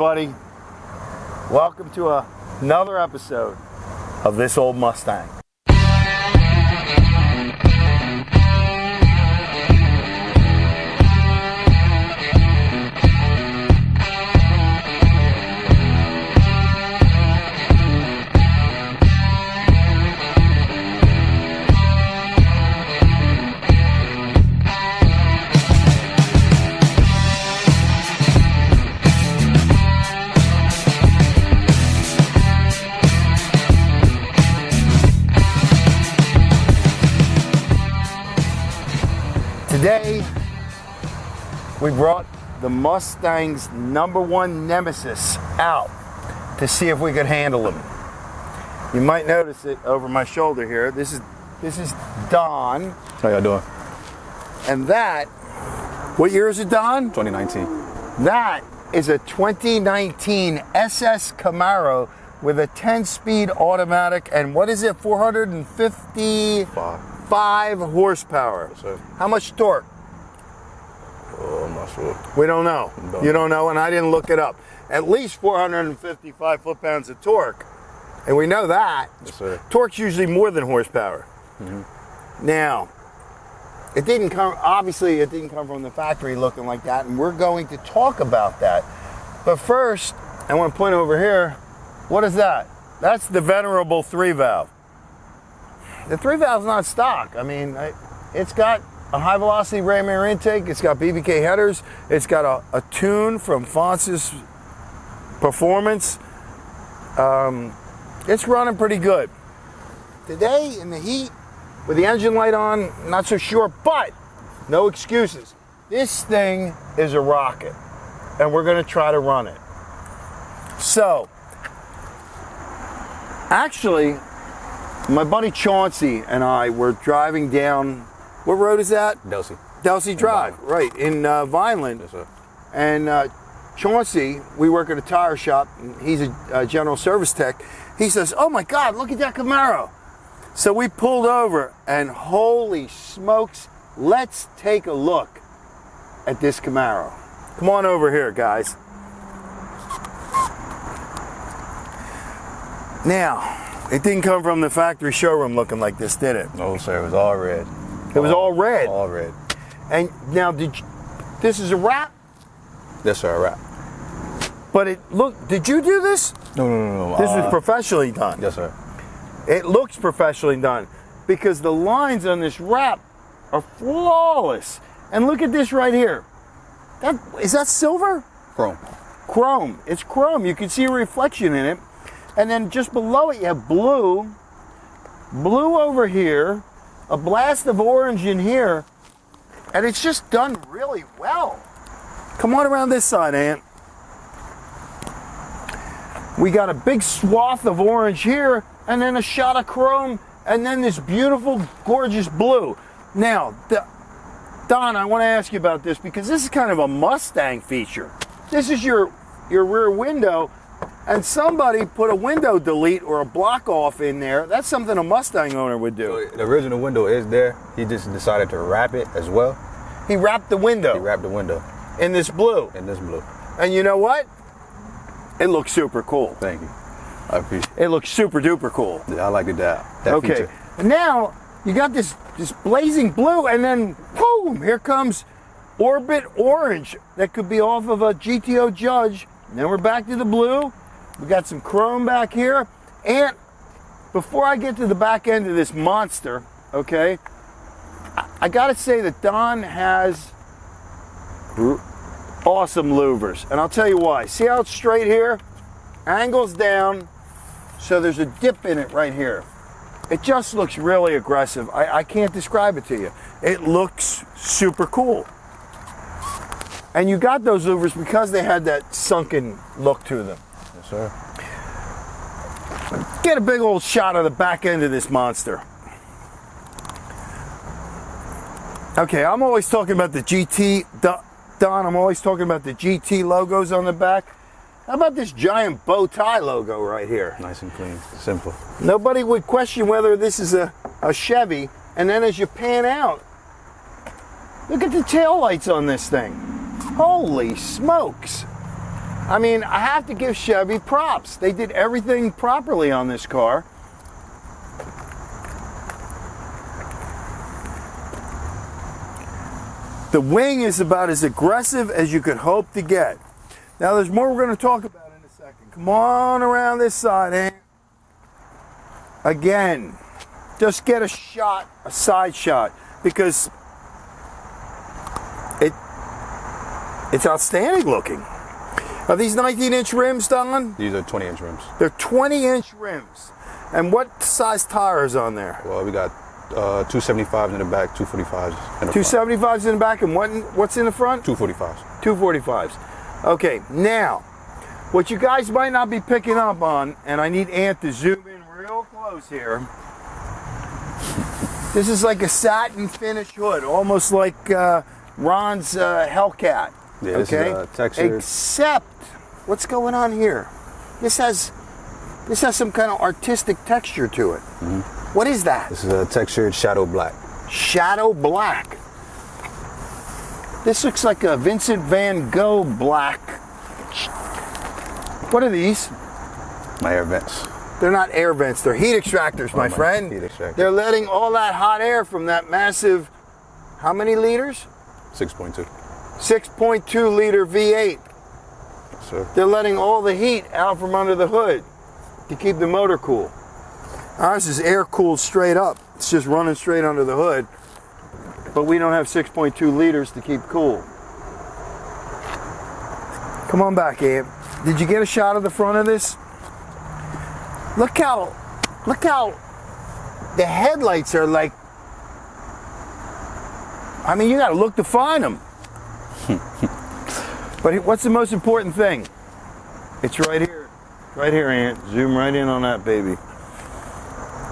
everybody. Welcome to another episode of This Old Mustang. Today, we brought the Mustang's #1 nemesis out to see if we could handle him. You might notice it over my shoulder here. This is Don. How y'all doing? And that, what year is it, Don? 2019. That is a 2019 SS Camaro with a 10-speed automatic and what is it, 455 horsepower. Yes, sir. How much torque? Oh, I'm not sure. We don't know. No. You don't know, and I didn't look it up. At least 455 foot-pounds of torque, and we know that. Yes, sir. Torque's usually more than horsepower. Mm-hmm. Now, it didn't come. Obviously, it didn't come from the factory looking like that, and we're going to talk about that. But first, I want to point over here. What is that? That's the venerable 3-valve. The 3-valve's not stock. I mean, it's got a high-velocity ram air intake. It's got BBK headers. It's got a tune from Fonz's Performance. It's running pretty good. Today, in the heat, with the engine light on, not so sure, but no excuses. This thing is a rocket, and we're going to try to run it. So, actually, my buddy Chauncey and I were driving down, what road is that? Delsey. Delsey Drive, right, in Vineland. Yes, sir. And Chauncey, we work at a tire shop, and he's a general service tech. He says, oh my God, look at that Camaro. So we pulled over, and holy smokes, let's take a look at this Camaro. Come on over here, guys. Now, it didn't come from the factory showroom looking like this, did it? No, sir. It was all red. It was all red. All red. And now, this is a wrap? Yes, sir. A wrap. But did you do this? No. This was professionally done. Yes, sir. It looks professionally done because the lines on this wrap are flawless. And look at this right here. Is that silver? Chrome. Chrome. It's chrome. You can see a reflection in it. And then just below it, you have blue over here, a blast of orange in here, and it's just done really well. Come on around this side, Ant. We got a big swath of orange here, and then a shot of chrome, and then this beautiful, gorgeous blue. Now, Don, I want to ask you about this because this is kind of a Mustang feature. This is your rear window. And somebody put a window delete or a block off in there. That's something a Mustang owner would do. So the original window is there. He just decided to wrap it as well. He wrapped the window. He wrapped the window. In this blue. In this blue. And you know what? It looks super cool. Thank you. I appreciate it. It looks super duper cool. Yeah, I like it that Okay. feature. And now you got this blazing blue, and then boom, here comes Orbit Orange. That could be off of a GTO Judge. And then we're back to the blue. We got some chrome back here. And before I get to the back end of this monster, okay, I gotta say that Don has awesome louvers. And I'll tell you why. See how it's straight here? Angles down, so there's a dip in it right here. It just looks really aggressive. I can't describe it to you. It looks super cool. And you got those louvers because they had that sunken look to them. Yes, sir. Get a big old shot of the back end of this monster. Okay, I'm always talking about the GT, Don, I'm always talking about the GT logos on the back. How about this giant bow tie logo right here? Nice and clean, simple. Nobody would question whether this is a Chevy, and then as you pan out, look at the taillights on this thing. Holy smokes. I mean, I have to give Chevy props. They did everything properly on this car. The wing is about as aggressive as you could hope to get. Now there's more we're going to talk about in a second. Come on around this side, Ant. Again, just get a shot, a side shot, because it's outstanding looking. Are these 19-inch rims, Don? These are 20-inch rims. They're 20-inch rims. And what size tires on there? Well, we got 275s in the back, 245s in the front. 275s in the back, and what's in the front? 245s. 245s. Okay, now, what you guys might not be picking up on, and I need Ant to zoom in real close here. This is like a satin finish hood, almost like Ron's Hellcat. Yeah, this okay? is textured. Except, what's going on here? This has some kind of artistic texture to it. Mm-hmm. What is that? This is a textured shadow black. Shadow black. This looks like a Vincent van Gogh black. What are these? My air vents. They're not air vents, they're heat extractors, my friend. Heat extractor. They're letting all that hot air from that massive, how many liters? 6.2. 6.2 liter V8. Yes, sir. They're letting all the heat out from under the hood to keep the motor cool. Ours is air cooled straight up. It's just running straight under the hood. But we don't have 6.2 liters to keep cool. Come on back, Abe. Did you get a shot of the front of this? Look how the headlights are like, I mean, you gotta look to find them. But what's the most important thing? It's right here. Right here, Ant. Zoom right in on that baby.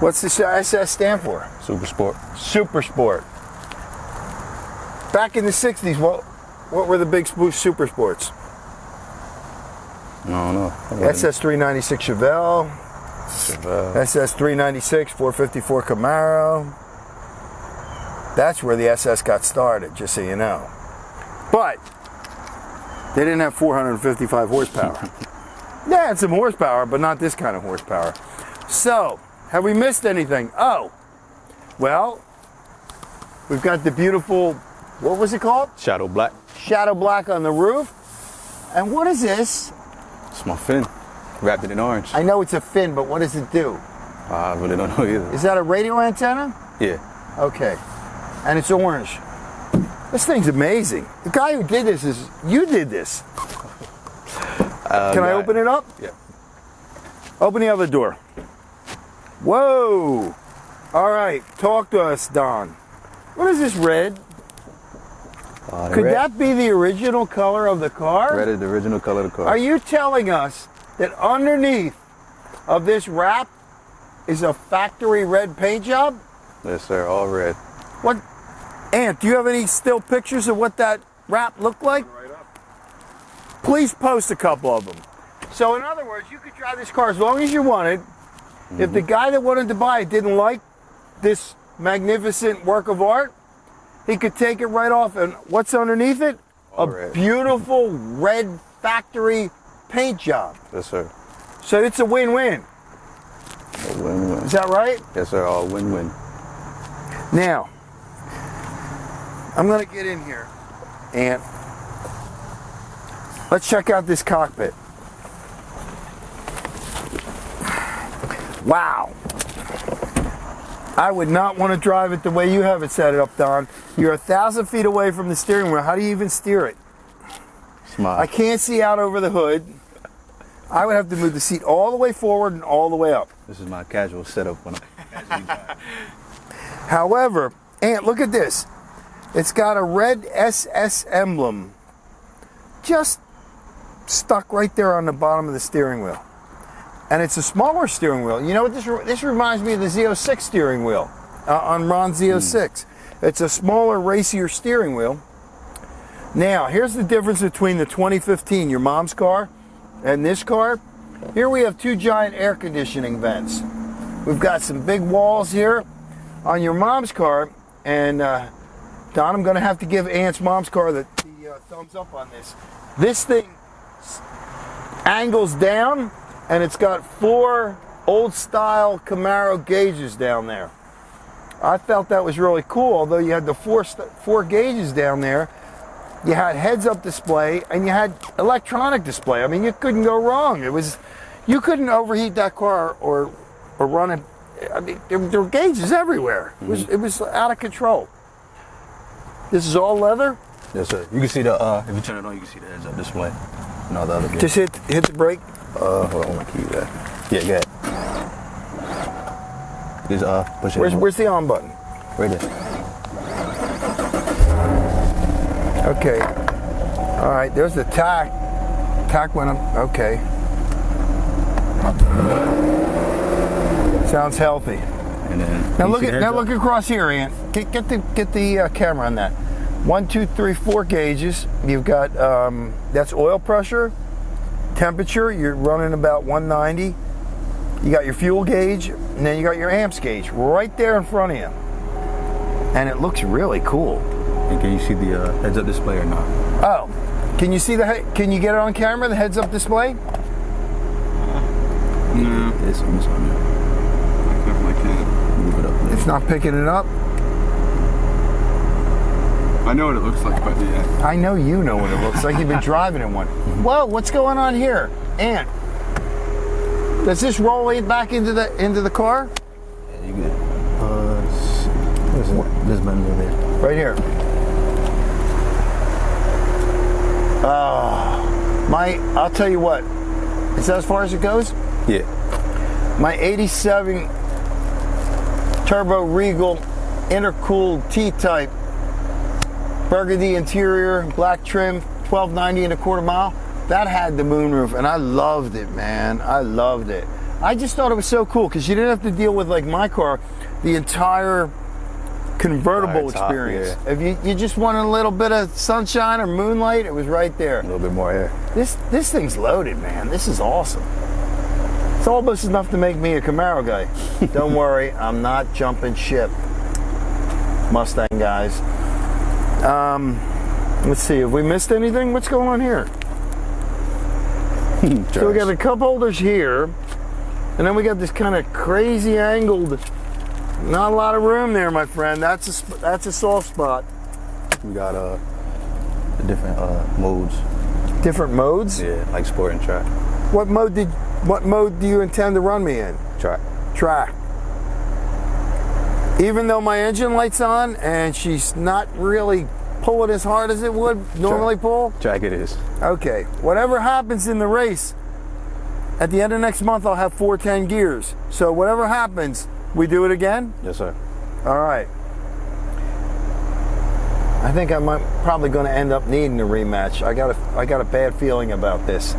What's the SS stand for? Super Sport. Super Sport. Back in the 60s, what were the big super sports? I don't know. SS 396 Chevelle. SS 396 454 Camaro. That's where the SS got started, just so you know. But they didn't have 455 horsepower. They had some horsepower, but not this kind of horsepower. So, have we missed anything? Oh, well, we've got the beautiful, what was it called? Shadow black. Shadow black on the roof. And what is this? It's my fin. Wrapped it in orange. I know it's a fin, but what does it do? I really don't know either. Is that a radio antenna? Yeah. Okay. And it's orange. This thing's amazing. The guy who did this you did this. Can I open it up? Yeah. Open the other door. Whoa. All right. Talk to us, Don. What is this red? Could that be the original color of the car? Red is the original color of the car. Are you telling us that underneath of this wrap is a factory red paint job? Yes, sir. All red. What? Ant, do you have any still pictures of what that wrap looked like? Right up. Please post a couple of them. So in other words, you could drive this car as long as you wanted. Mm-hmm. If the guy that wanted to buy it didn't like this magnificent work of art, he could take it right off. And what's underneath it? All a red. Beautiful red factory paint job. Yes, sir. So it's a win-win. A win-win. Is that right? Yes, sir. All win-win. Now, I'm going to get in here and let's check out this cockpit. Wow. I would not want to drive it the way you have it set it up, Don. You're 1,000 feet away from the steering wheel. How do you even steer it? Smile. I can't see out over the hood. I would have to move the seat all the way forward and all the way up. This is my casual setup when However, Ant, look at this. It's got a red SS emblem just stuck right there on the bottom of the steering wheel. And it's a smaller steering wheel. You know what this reminds me of the Z06 steering wheel on Ron's Z06. It's a smaller, racier steering wheel. Now, here's the difference between the 2015, your mom's car, and this car. Here we have two giant air conditioning vents. We've got some big walls here on your mom's car, and Don, I'm going to have to give Ant's mom's car the thumbs up on this. This thing angles down, and it's got 4 old-style Camaro gauges down there. I felt that was really cool. Although you had the four gauges down there, you had heads-up display and you had electronic display. I mean, you couldn't go wrong. You couldn't overheat that car or run it. I mean, there were gauges everywhere. It was out of control. This is all leather. Yes, sir. You can see the if you turn it on, you can see the heads-up display. And all the other. Just hit the brake. Hold on, let me keep that. Yeah, go ahead. Just push it. Where's the on button? Right there. Okay. All right. There's the tack. Tack went up. Okay. Sounds healthy. And then Now look across here, Ant. Get the camera on that. 1, 2, 3, 4 gauges. You've got that's oil pressure, temperature. You're running about 190. You got your fuel gauge, and then you got your amps gauge right there in front of you. And it looks really cool. And can you see the heads-up display or not? Oh, can you see can you get it on camera? The heads-up display? No. It's on there. I definitely can't. Move it up. It's not picking it up. I know what it looks like, but yeah. I know you know what it looks like. You've been driving in one. Whoa, what's going on here? Ant, does this roll it back into the car? Yeah, you good. This button's over there. Right here. I'll tell you what. Is that as far as it goes? Yeah. My 87 Turbo Regal intercooled T-Type, burgundy interior, black trim, 1290 and a quarter mile. That had the moonroof, and I loved it, man. I loved it. I just thought it was so cool because you didn't have to deal with, like my car, the entire convertible experience. Yeah. If you just wanted a little bit of sunshine or moonlight, it was right there. A little bit more air. This thing's loaded, man. This is awesome. It's almost enough to make me a Camaro guy. Don't worry, I'm not jumping ship. Mustang guys. Let's see, have we missed anything? What's going on here? So we got a cup holders here, and then we got this kind of crazy angled. Not a lot of room there, my friend. That's a soft spot. We got the different modes. Different modes? Yeah, like sport and track. What mode do you intend to run me in? Track. Track. Even though my engine light's on and she's not really pulling as hard as it would normally pull? Track it is. Okay. Whatever happens in the race, at the end of next month I'll have 410 gears. So whatever happens, we do it again? Yes, sir. All right. I think I'm probably going to end up needing a rematch. I got a bad feeling about this.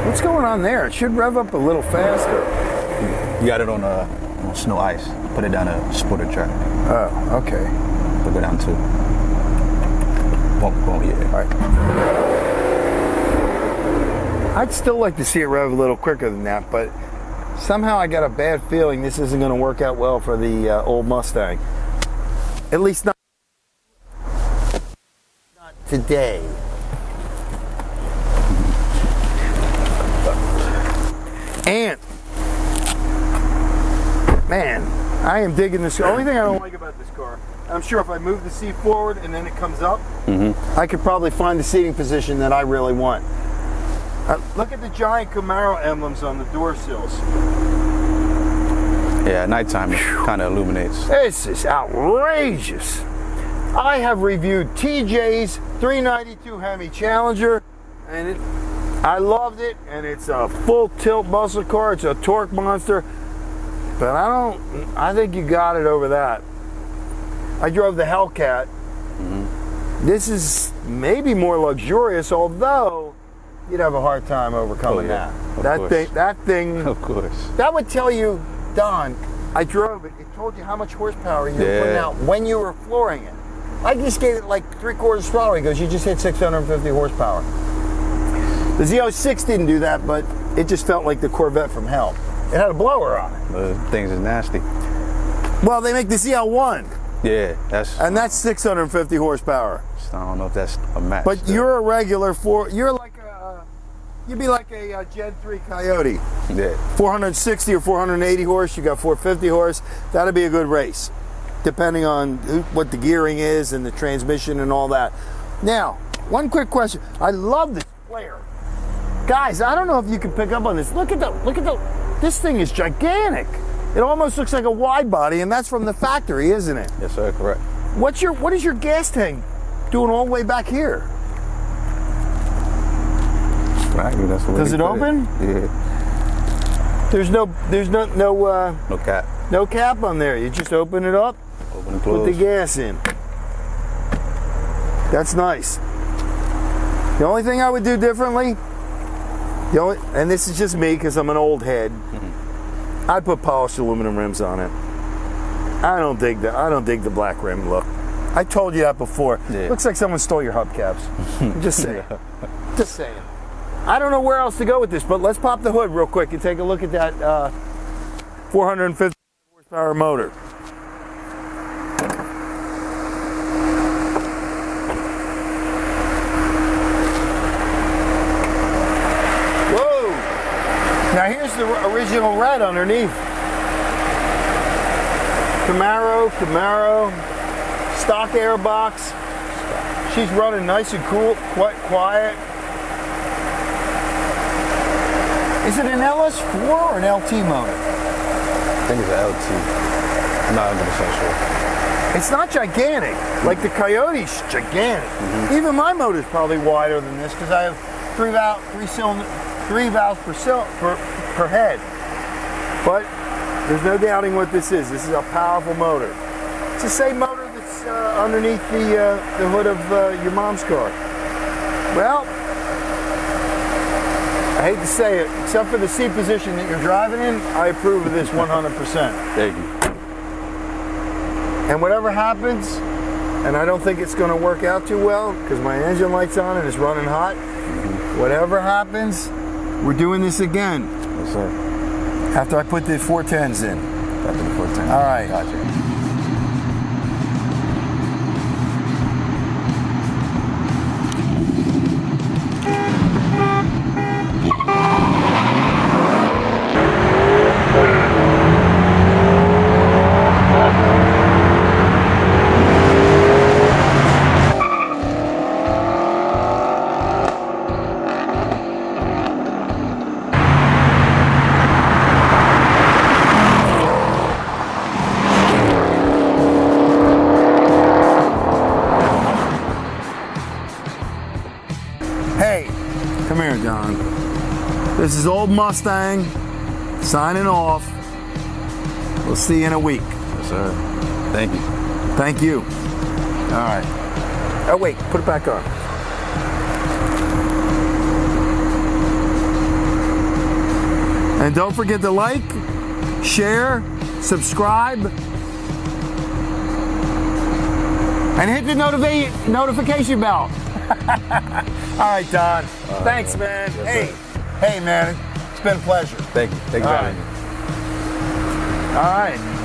What's going on there? It should rev up a little faster. You got it on snow ice. Put it down a sporter track. Oh, okay. Put it down to. Won't yeah. All right. I'd still like to see it rev a little quicker than that, but somehow I got a bad feeling this isn't going to work out well for the old Mustang. At least not today. And man, I am digging this. The only thing I don't like about this car, I'm sure if I move the seat forward and then it comes up, I could probably find the seating position that I really want. Look at the giant Camaro emblems on the door sills. Yeah, at nighttime it kind of illuminates. This is outrageous. I have reviewed TJ's 392 Hemi Challenger, and I loved it, and it's a full tilt muscle car. It's a torque monster, but I think you got it over that. I drove the Hellcat. This is maybe more luxurious, although you'd have a hard time overcoming that. That thing. Of course. That would tell you, Don, I drove it. It told you how much horsepower you were putting out when you were flooring it. I just gave it like 3/4 throttle. He goes, you just hit 650 horsepower. The Z06 didn't do that, but it just felt like the Corvette from hell. It had a blower on it. Things is nasty. Well, they make the ZL1. Yeah, that's. And that's 650 horsepower. I don't know if that's a match. But still. you're a regular you'd be like a Gen 3 Coyote. Yeah. 460 or 480 horse, you got 450 horse. That'd be a good race, depending on what the gearing is and the transmission and all that. Now, one quick question. I love this flare. Guys, I don't know if you can pick up on this. Look at this thing is gigantic. It almost looks like a wide body, and that's from the factory, isn't it? Yes, sir. Correct. What is your gas tank doing all the way back here? Right, that's the way Does they it put open? Yeah. There's no No cap. no cap on there. You just open it up, Open and close. put the gas in. That's nice. The only thing I would do differently, and this is just me because I'm an old head, I'd put polished aluminum rims on it. I don't dig the black rim look. I told you that before. Yeah. Looks like someone stole your hubcaps. I'm just saying. Just saying. I don't know where else to go with this, but let's pop the hood real quick and take a look at that 450 horsepower motor. Whoa! Now here's the original red underneath. Camaro, stock air box. She's running nice and cool, quite quiet. Is it an LS4 or an LT motor? I think it's an LT. I'm not 100% sure. It's not gigantic. Like the Coyote's gigantic. Even my motor's probably wider than this because I have three valves per head. But there's no doubting what this is. This is a powerful motor. It's the same motor that's underneath the hood of your mom's car. Well, I hate to say it, except for the seat position that you're driving in, I approve of this 100%. Thank you. And whatever happens, and I don't think it's going to work out too well because my engine light's on and it's running hot. Whatever happens, we're doing this again. Yes, sir. After I put the 410s in. After the 410. All right. Gotcha. Hey, come here, Don. This is old Mustang signing off. We'll see you in a week. Yes, sir. Thank you. Thank you. All right. Oh, wait, put it back on. And don't forget to like, share, subscribe, and hit the notification bell. All right, Don. Thanks, man. Yes, Hey, man. It's been a pleasure. Thank you. Thank you for All having me. All right.